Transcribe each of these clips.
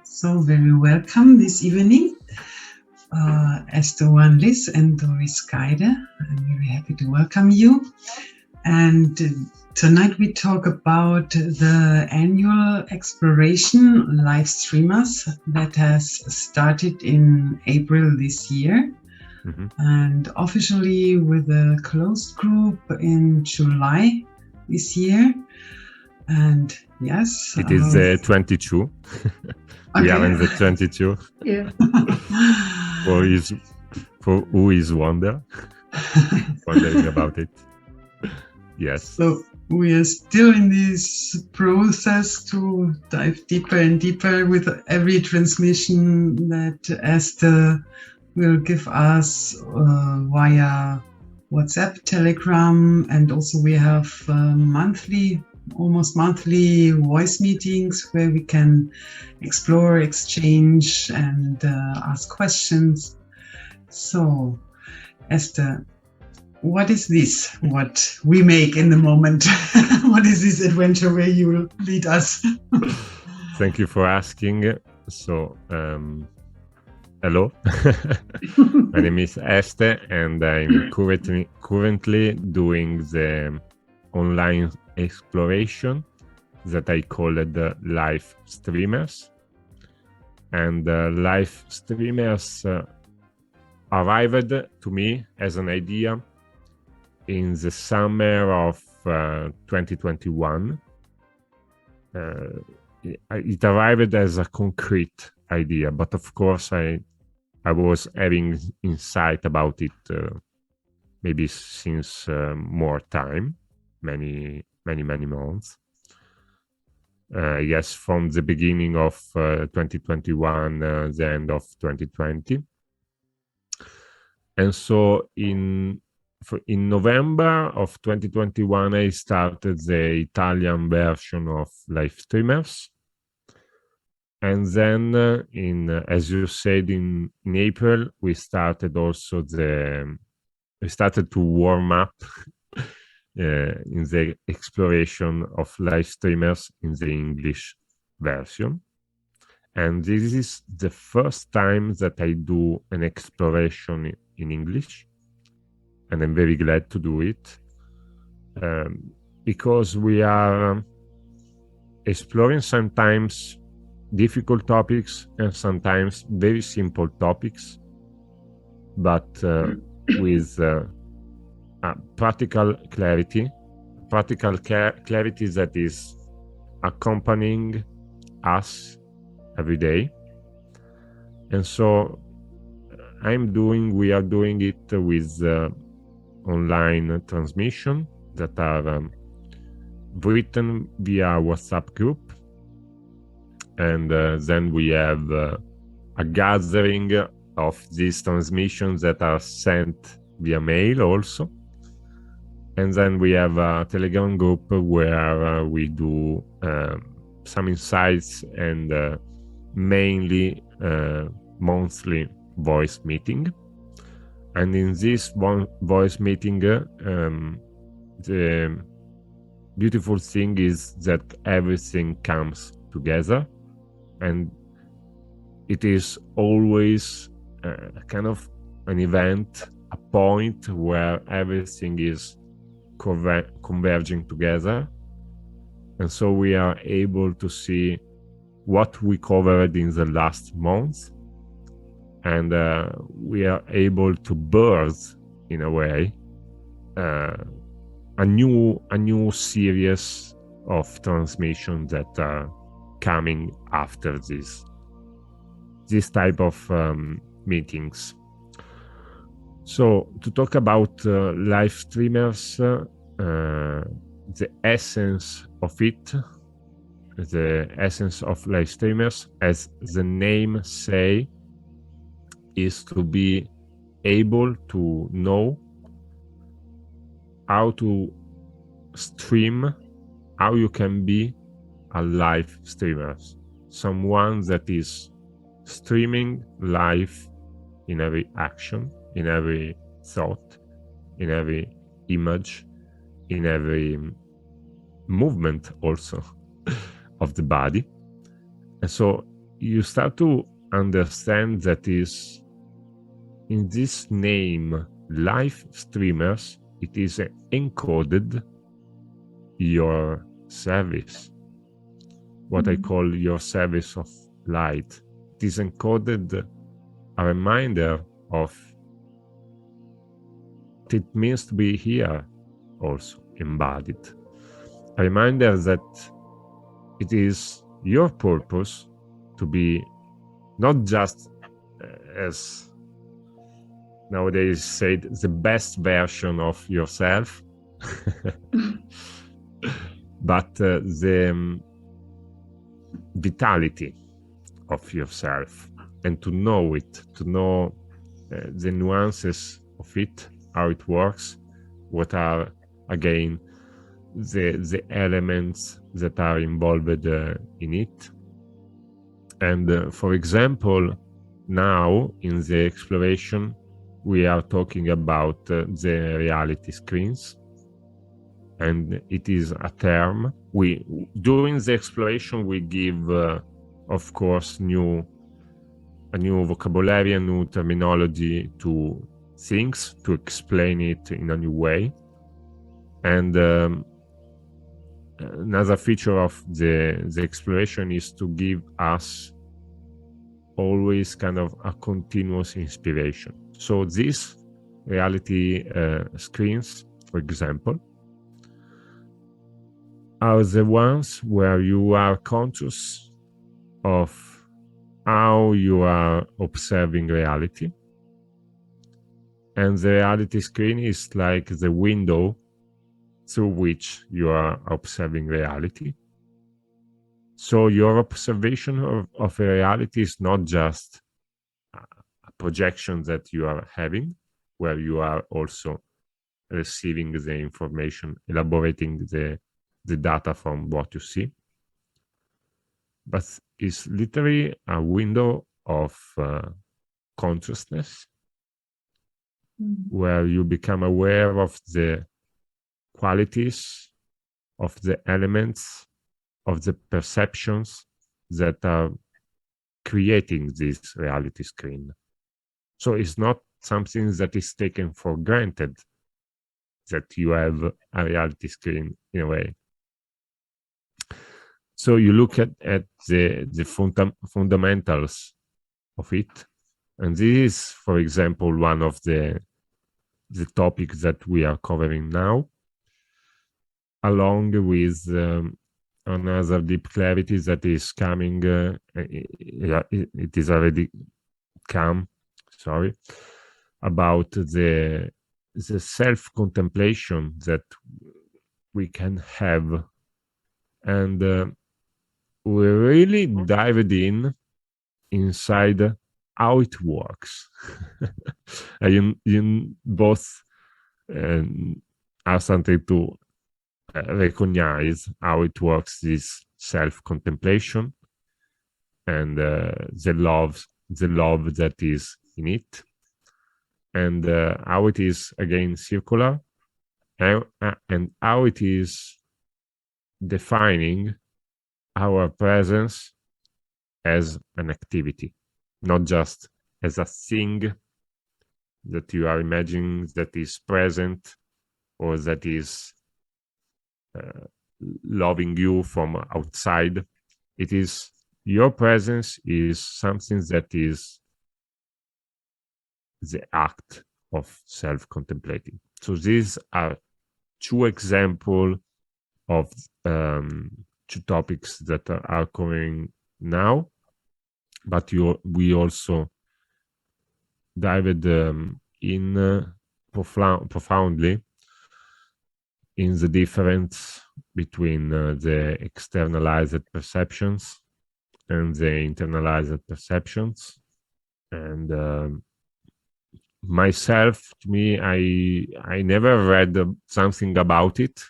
So very welcome this evening, Este Uan Lis and Doris Gaide. I'm very happy to welcome you. And tonight we talk about the annual Exploration live streamers that has started in April this year. Mm-hmm. And officially with a closed group in July this year. And yes, it is 22. We are in the 22. Yeah. For who is wondering about it. Yes. So we are still in this process to dive deeper and deeper with every transmission that Esther will give us via WhatsApp, Telegram, and also we have almost monthly voice meetings where we can explore, exchange, and ask questions. So, Esther, what is this? What we make in the moment? What is this adventure where you will lead us? Thank you for asking. So, hello. My name is Este, and I'm currently doing the online exploration that I call the live streamers. And live streamers arrived to me as an idea in the summer of 2021. It arrived as a concrete idea, but of course I was having insight about it maybe since more time, many months. Yes, from the beginning of 2021, the end of 2020. And so in November of 2021, I started the Italian version of live streamers. And then, as you said, in April, we started to warm up in the exploration of live streamers in the English version. And this is the first time that I do an exploration in English. And I'm very glad to do it because we are exploring sometimes difficult topics and sometimes very simple topics, but with practical clarity that is accompanying us every day. And so we are doing it with online transmission that are written via WhatsApp group. And then we have a gathering of these transmissions that are sent via mail also. And then we have a Telegram group where we do some insights and mainly monthly voice meeting. And in this voice meeting, the beautiful thing is that everything comes together, and it is always kind of an event, a point where everything is converging together. And so we are able to see what we covered in the last month, and we are able to birth, in a way, a new series of transmissions that are coming after this type of meetings. So to talk about live streamers, the essence of it, the essence of live streamers, as the name say, is to be able to know how to stream, how you can be a live streamer, someone that is streaming live in every action, in every thought, in every image, in every movement also of the body. And so you start to understand that is in this name, live streamers, it is encoded your service, what I call your service of light. It is encoded a reminder of what it means to be here, also embodied. A reminder that it is your purpose to be not just, as nowadays said, the best version of yourself, but the vitality of yourself, and to know it, to know the nuances of it, how it works, what are, again, the elements that are involved in it. And for example, now in the exploration, we are talking about the reality screens, and it is a term. During the exploration, we give, of course, a new vocabulary, a new terminology to things, to explain it in a new way. And another feature of the exploration is to give us always kind of a continuous inspiration. So these reality screens, for example, are the ones where you are conscious of how you are observing reality. And the reality screen is like the window through which you are observing reality. So your observation of a reality is not just a projection that you are having, where you are also receiving the information, elaborating the data from what you see, but it's literally a window of consciousness where you become aware of the qualities, of the elements, of the perceptions that are creating this reality screen. So it's not something that is taken for granted that you have a reality screen in a way. So you look at the fundamentals of it, and this is, for example, one of the topics that we are covering now, along with another deep clarity that is coming. It is already come. Sorry, about the self-contemplation that we can have, and we really dived inside how it works. You both are something to recognize how it works, this self-contemplation, and the love that is in it, and how it is again circular, and how it is defining our presence as an activity, not just as a thing that you are imagining that is present or that is loving you from outside. It is, your presence is something that is the act of self-contemplating. So these are two examples of two topics that are coming now, but we also dived in profoundly in the difference between the externalized perceptions and the internalized perceptions. And myself, to me, I never read something about it.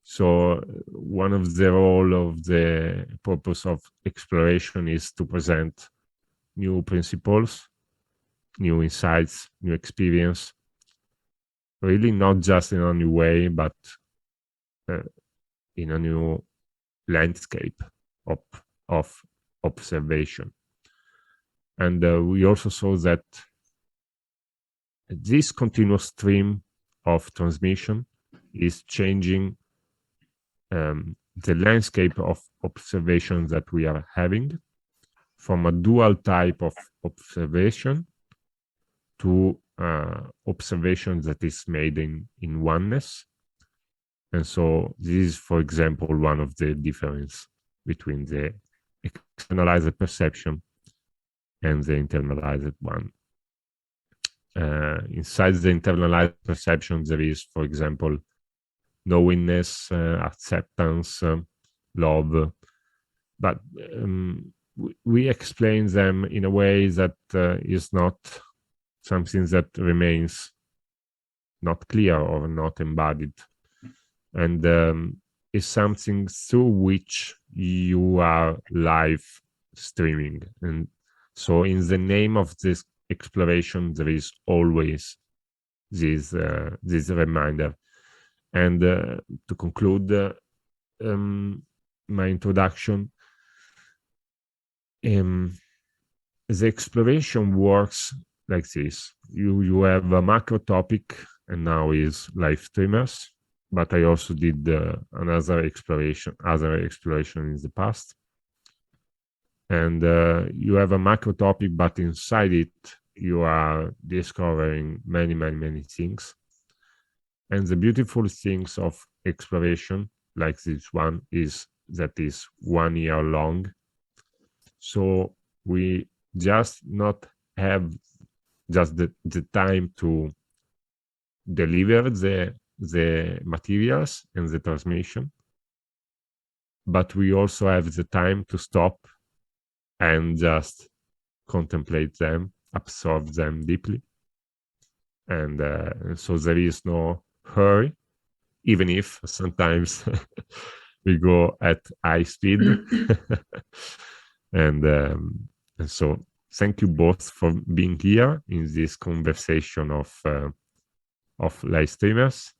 So one of the role of the purpose of exploration is to present new principles, new insights, new experience, really not just in a new way, but in a new landscape of observation. And we also saw that this continuous stream of transmission is changing the landscape of observation that we are having, from a dual type of observation to observation that is made in oneness. And so this is, for example, one of the difference between the externalized perception and the internalized one. Inside the internalized perception, there is, for example, knowingness, acceptance, love, but we explain them in a way that is not something that remains not clear or not embodied, and is something through which you are live streaming. And so in the name of this exploration, there is always this reminder. And to conclude my introduction, the exploration works like this. You have a macro topic, and now is live streamers, but I also did other exploration in the past. And you have a macro topic, but inside it, you are discovering many things. And the beautiful things of exploration, like this one, is that is 1 year long. So we just not have just the time to deliver the materials and the transmission, but we also have the time to stop and just contemplate them, absorb them deeply. And so there is no hurry, even if sometimes we go at high speed. And so thank you both for being here in this conversation of live streamers.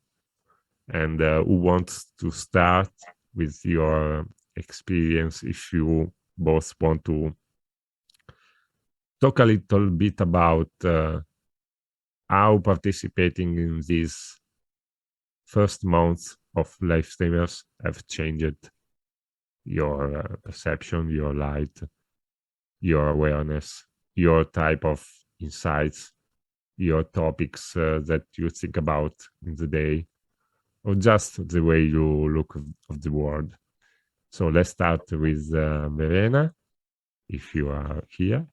And who wants to start with your experience? If you both want to talk a little bit about how participating in these first months of live streamers have changed your perception, your light, your awareness, your type of insights, your topics that you think about in the day, or just the way you look of the world. So let's start with Verena, if you are here.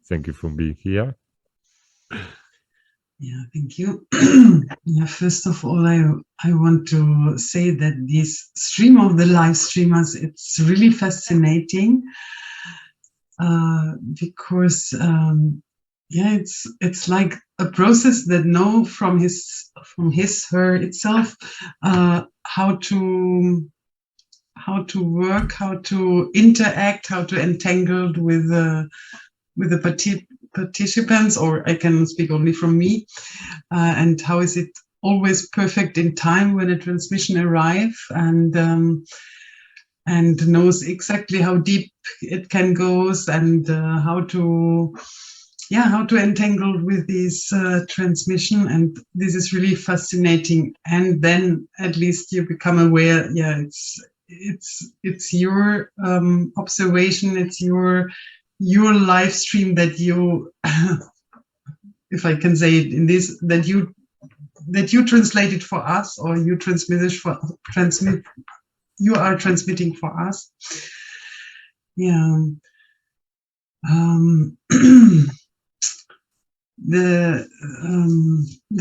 Thank you for being here. Yeah, thank you. Yeah, first of all, I want to say that this stream of the live streamers, it's really fascinating because yeah, it's like a process that know from her itself how to work, how to interact, how to entangle with the participants, or I can speak only from me, and how is it always perfect in time when a transmission arrives, and knows exactly how deep it can go, and how to entangle with this transmission. And this is really fascinating. And then at least you become aware, yeah, it's your observation, it's your live stream that you if I can say it in this, that you translated for us, or you you are transmitting for us. Yeah. The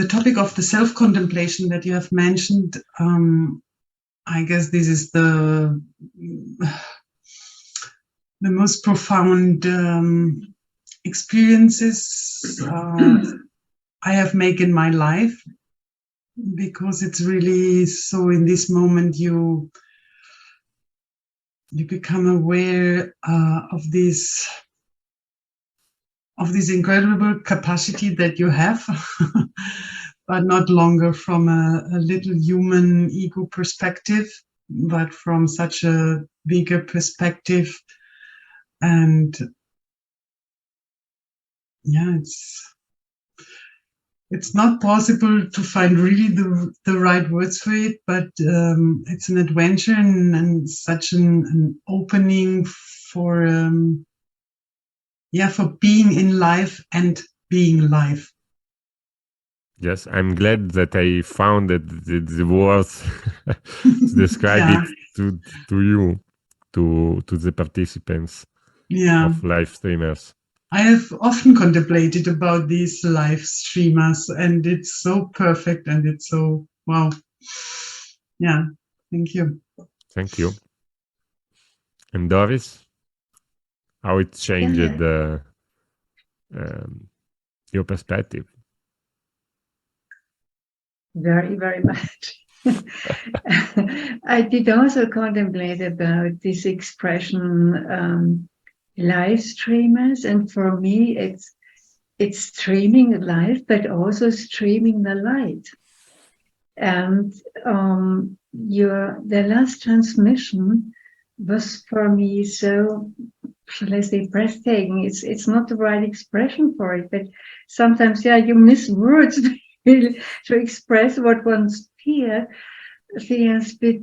topic of the self-contemplation that you have mentioned, I guess this is the most profound experiences I have made in my life, because it's really so in this moment you become aware of this incredible capacity that you have, but not longer from a little human ego perspective, but from such a bigger perspective And yeah, it's not possible to find really the right words for it, but it's an adventure and such an opening for for being in life and being life. Yes, I'm glad that I found that the words to describe Yeah. it to you, to the participants Yeah. of live streamers. I have often contemplated about these live streamers, and it's so perfect and it's so wow. Yeah, thank you. Thank you. And Doris, how it changed your perspective? Very, very much. I did also contemplate about this expression, live streamers, and for me, it's streaming live, but also streaming the light. And the last transmission was for me so, shall I say, breathtaking. It's not the right expression for it, but sometimes, you miss words to express what one's feels, but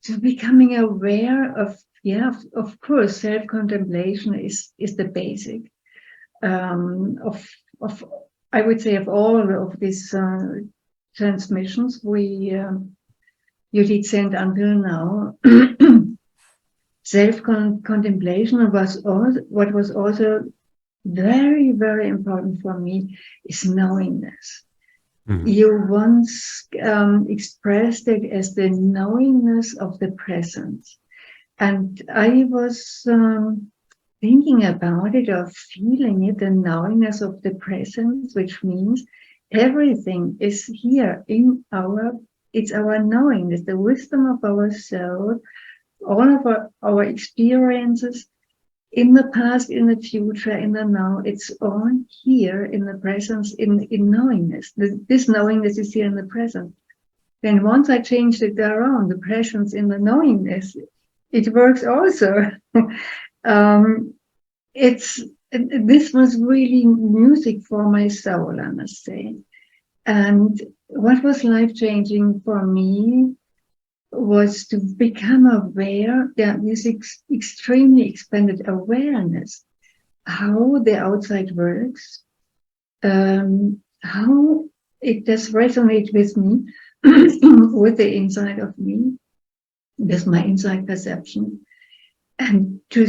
to becoming aware of course, self-contemplation is the basic of I would say of all of these transmissions you did send until now. Self-contemplation was what was also very, very important for me is knowingness. Mm-hmm. You once expressed it as the knowingness of the present. And I was thinking about it or feeling it, the knowingness of the present, which means everything is here it's our knowingness, the wisdom of our soul, all of our experiences in the past, in the future, in the now, it's all here in the presence, in knowingness. This knowingness is here in the present. Then once I changed it around, the presence in the knowingness, it works also. This was really music for my soul, I must say. And what was life-changing for me was to become aware that this extremely expanded awareness, how the outside works, how it does resonate with me, with the inside of me, with my inside perception, and to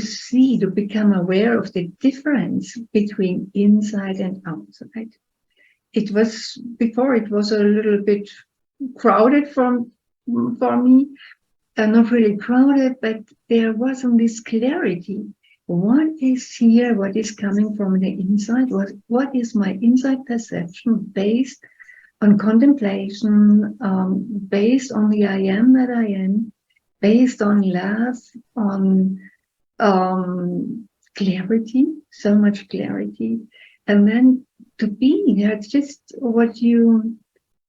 become aware of the difference between inside and outside. Before it was a little bit crowded for me, not really crowded, but there wasn't this clarity. What is here? What is coming from the inside? What is my inside perception based on contemplation, based on the I am that I am, based on love, on clarity, so much clarity. And then to be there, just what you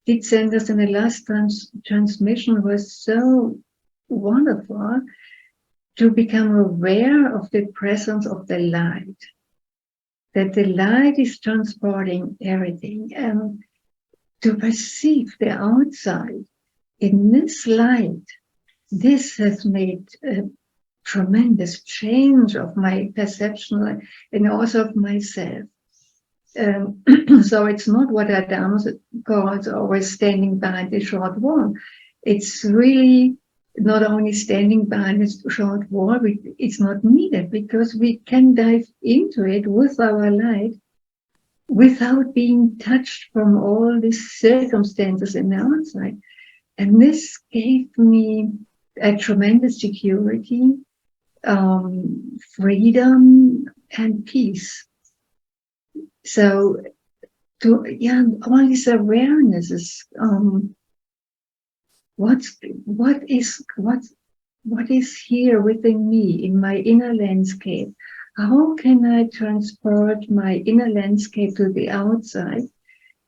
did send us in the last transmission was so wonderful, to become aware of the presence of the light, that the light is transporting everything, and to perceive the outside in this light. This has made a tremendous change of my perception and also of myself. So it's not what Adam calls always standing behind the short wall. It's really not only standing behind a short wall, it's not needed, because we can dive into it with our light without being touched from all these circumstances in the outside. And this gave me a tremendous security, freedom, and peace. So, all these awarenesses, what is here within me in my inner landscape? How can I transport my inner landscape to the outside?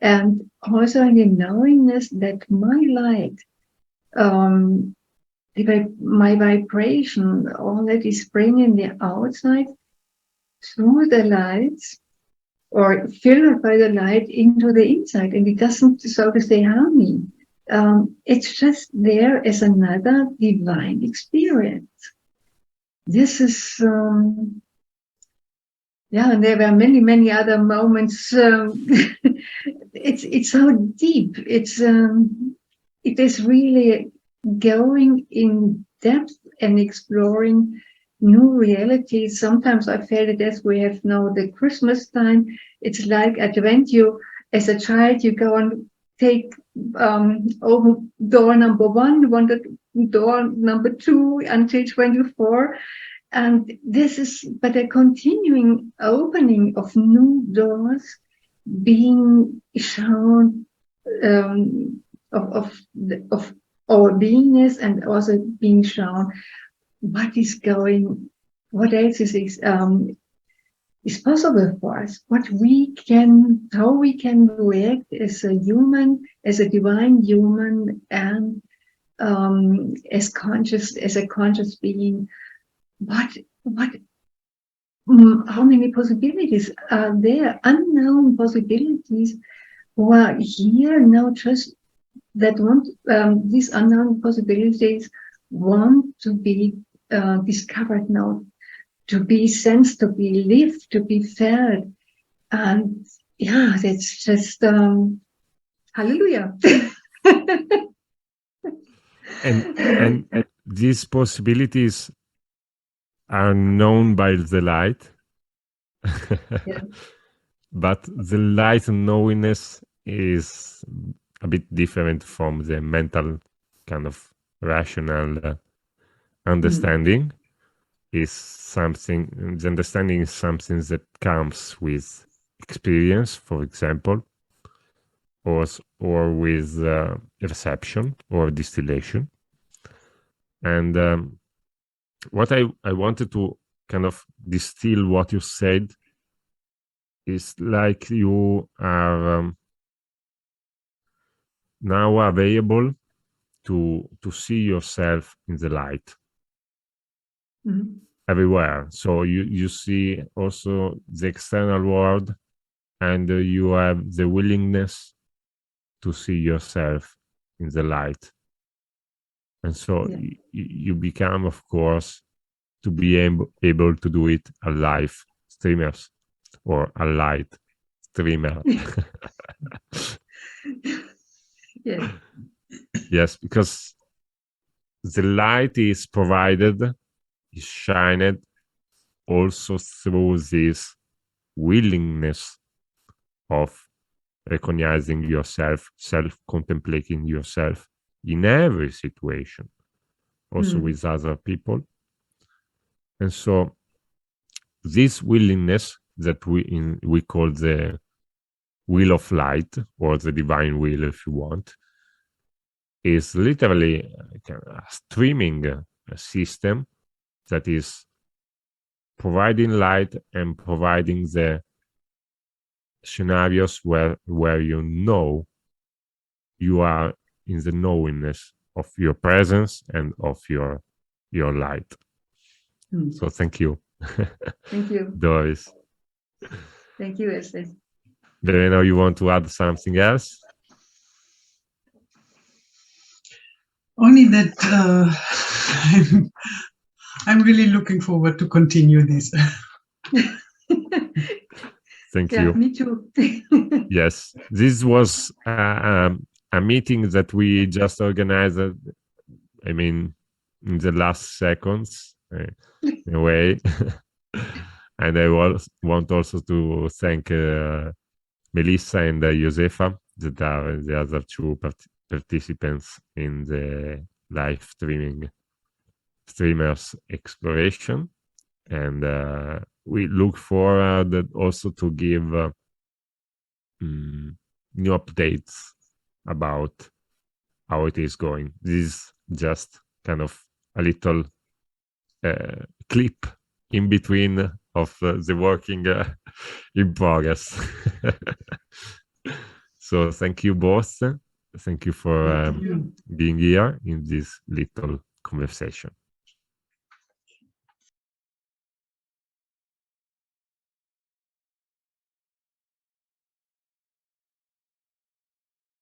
And also in the knowingness that my light, my vibration, all that is bringing the outside, through the lights or filtered by the light into the inside, and it doesn't, so to say, harm me. It's just there as another divine experience. This is, and there were many other moments. It's so deep. It is really going in depth and exploring new realities. Sometimes I felt it as we have now the Christmas time. It's like Advent. You, as a child, you go and take over door number 1, door number 2 until 24. And this is but a continuing opening of new doors being shown of our beingness, and also being shown what else is possible for us, how we can react as a human, as a divine human, and as a conscious being. How many possibilities are there? Unknown possibilities who are here now, just that want these unknown possibilities want to be discovered now, to be sensed, to be lived, to be felt. And that's just hallelujah. and these possibilities are known by the light. Yeah. But the light knowingness is a bit different from the mental kind of rational understanding. The understanding is something that comes with experience, for example, or with reception or distillation. And what I wanted to kind of distill what you said is like you are now available to see yourself in the light everywhere. So you see also the external world, and you have the willingness to see yourself in the light. And so you become, of course, to be able to do it a live streamers or a light streamer. Yes. Yes, because the light is provided, is shined also through this willingness of recognizing yourself, self-contemplating yourself in every situation, also with other people. And so this willingness that we call the will of light, or the divine will, if you want, is literally a streaming system that is providing light and providing the scenarios where you are in the knowingness of your presence and of your light. So thank you. Thank you. Doris. Thank you, Este. Verena, you want to add something else? Only that I'm really looking forward to continue this. Thank you. Me too. Yes, this was a meeting that we just organized. I mean, in the last seconds, in a way. And I want also to thank Melissa and Josefa, that are the other two participants in the live streamers exploration. And we look forward also to give new updates about how it is going. This is just kind of a little clip in between of the working in progress. So thank you both. Thank you for being here in this little conversation.